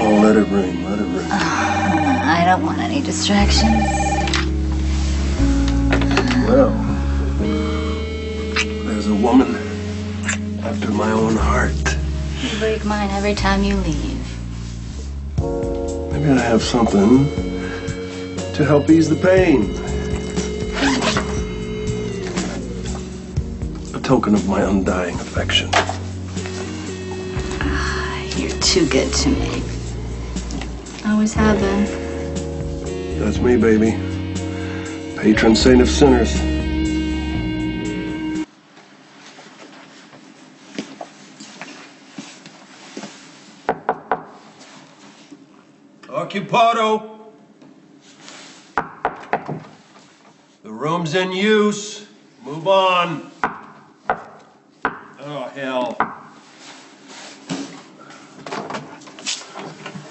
Oh, let it ring, let it ring. I don't want any distractions. Well, there's a woman after my own heart. You break mine every time you leave. Maybe I have something to help ease the pain. A token of my undying affection. You're too good to me. Always have been. That's me, baby. Patron saint of sinners. Occupado. The room's in use. Move on. Oh, hell.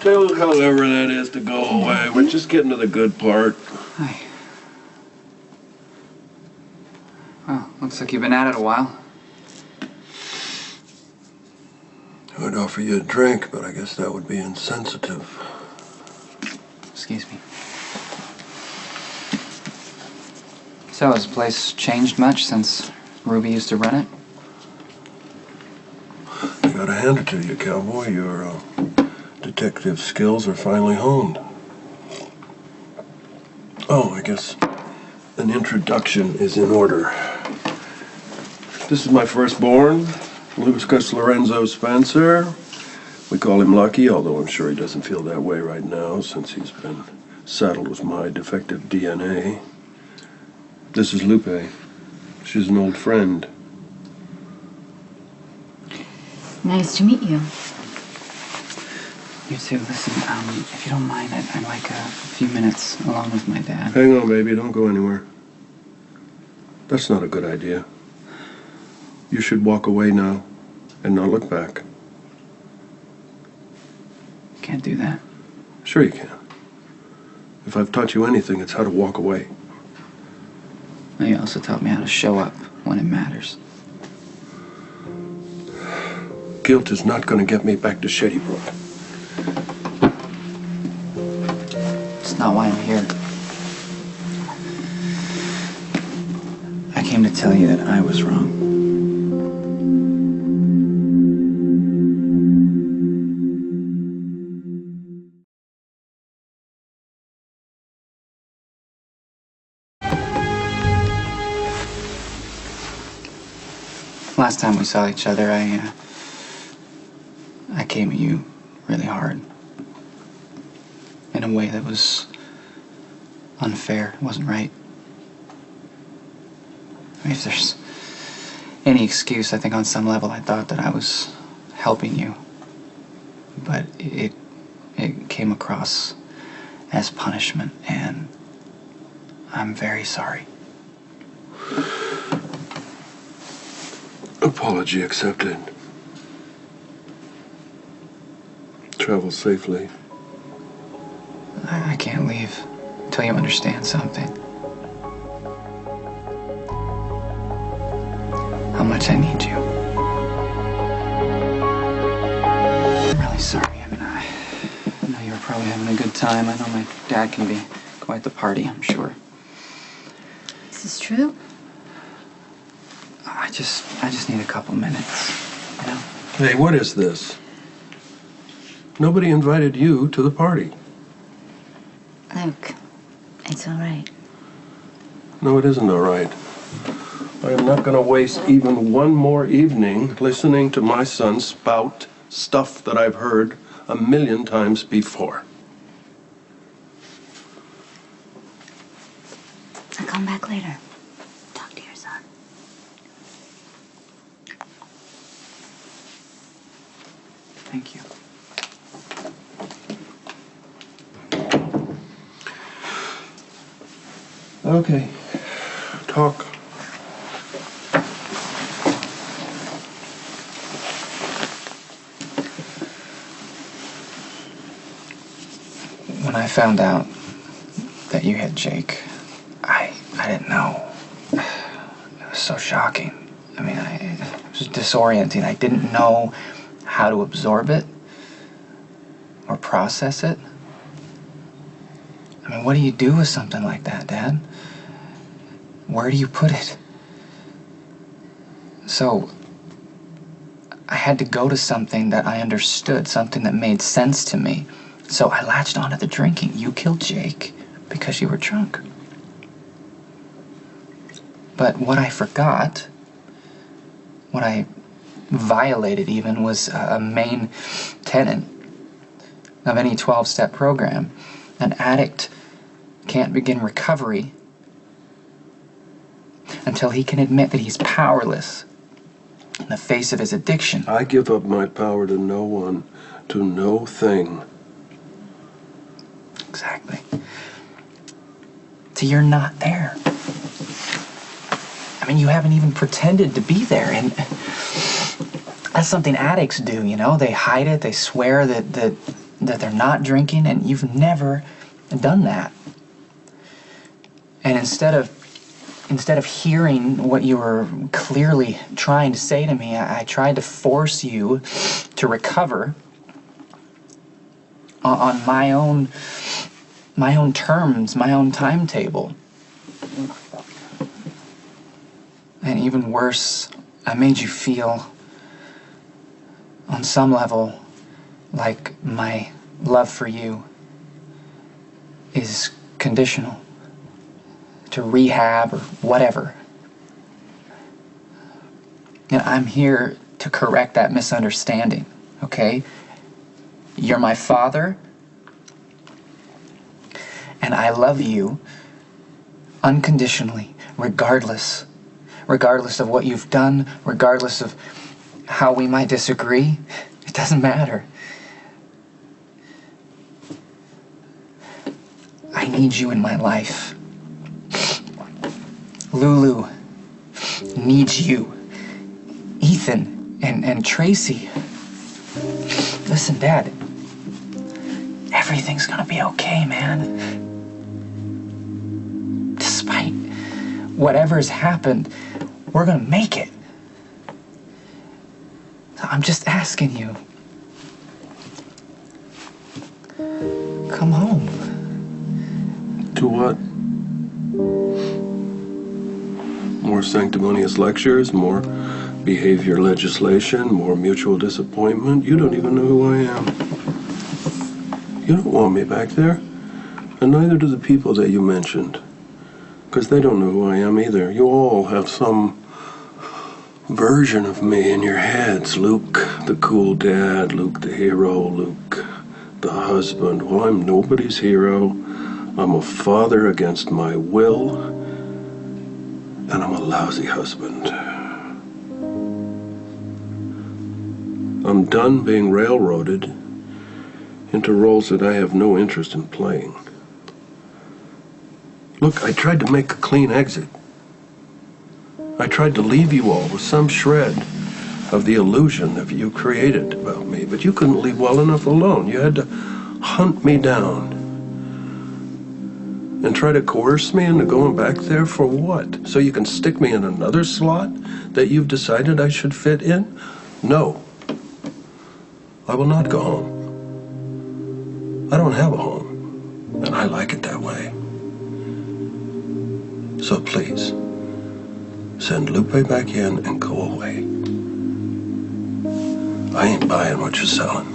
Tell however that is to go away. We're just getting to the good part. Hi. Well, looks like you've been at it a while. I would offer you a drink, but I guess that would be insensitive. Excuse me. So, has the place changed much since Ruby used to run it? I gotta hand it to you, cowboy. Your detective skills are finally honed. Oh, I guess an introduction is in order. This is my firstborn, Lucas Lorenzo Spencer. We call him Lucky, although I'm sure he doesn't feel that way right now since he's been saddled with my defective DNA. This is Lupe. She's an old friend. Nice to meet you. You too. Listen, if you don't mind, I'd like a few minutes alone with my dad. Hang on, baby. Don't go anywhere. That's not a good idea. You should walk away now and not look back. Can't do that. Sure you can. If I've taught you anything, it's how to walk away. And you also taught me how to show up when it matters. Guilt is not going to get me back to Shady Brook. It's not why I'm here. I came to tell you that I was wrong. Last time we saw each other, I came at you really hard. In a way that was unfair. It wasn't right. I mean, if there's any excuse, I think on some level I thought that I was helping you. But it came across as punishment, and I'm very sorry. Apology accepted. Travel safely. I can't leave until you understand something. How much I need you. I'm really sorry. I mean, I know you were probably having a good time. I know my dad can be quite the party, I'm sure. Is this true? I just need a couple minutes, you know? Hey, what is this? Nobody invited you to the party. Luke, it's all right. No, it isn't all right. I am not going to waste even one more evening listening to my son spout stuff that I've heard 1,000,000 times before. I'll come back later. Talk to your son. Thank you. Okay. Talk. When I found out that you had Jake, I didn't know. It was so shocking. I mean, it was disorienting. I didn't know how to absorb it. or process it. I mean, what do you do with something like that, Dad? Where do you put it? So, I had to go to something that I understood, something that made sense to me. So I latched onto the drinking. You killed Jake because you were drunk. But what I forgot, what I violated even, was a main tenet of any 12-step program. An addict can't begin recovery until he can admit that he's powerless in the face of his addiction. I give up my power to no one, to no thing. Exactly. So you're not there. I mean, you haven't even pretended to be there, and that's something addicts do, you know? They hide it, they swear that they're not drinking, and you've never done that. And instead of hearing what you were clearly trying to say to me, I tried to force you to recover on my own terms, my own timetable. And even worse, I made you feel, on some level, like my love for you is conditional to rehab or whatever. And I'm here to correct that misunderstanding, okay? You're my father, and I love you unconditionally, regardless of what you've done, regardless of how we might disagree. It doesn't matter. I need you in my life. Lulu needs you. Ethan and Tracy. Listen, Dad. Everything's gonna be okay, man. Despite whatever's happened, we're gonna make it. So I'm just asking you. Come home. To what? More sanctimonious lectures, more behavior legislation, more mutual disappointment. You don't even know who I am. You don't want me back there, and neither do the people that you mentioned, because they don't know who I am either. You all have some version of me in your heads. Luke, the cool dad, Luke, the hero, Luke, the husband. Well, I'm nobody's hero. I'm a father against my will, and I'm a lousy husband. I'm done being railroaded into roles that I have no interest in playing. Look, I tried to make a clean exit. I tried to leave you all with some shred of the illusion that you created about me, but you couldn't leave well enough alone. You had to hunt me down and try to coerce me into going back there for what? So you can stick me in another slot that you've decided I should fit in? No. I will not go home. I don't have a home, and I like it that way. So please, send Lupe back in and go away. I ain't buying what you're selling.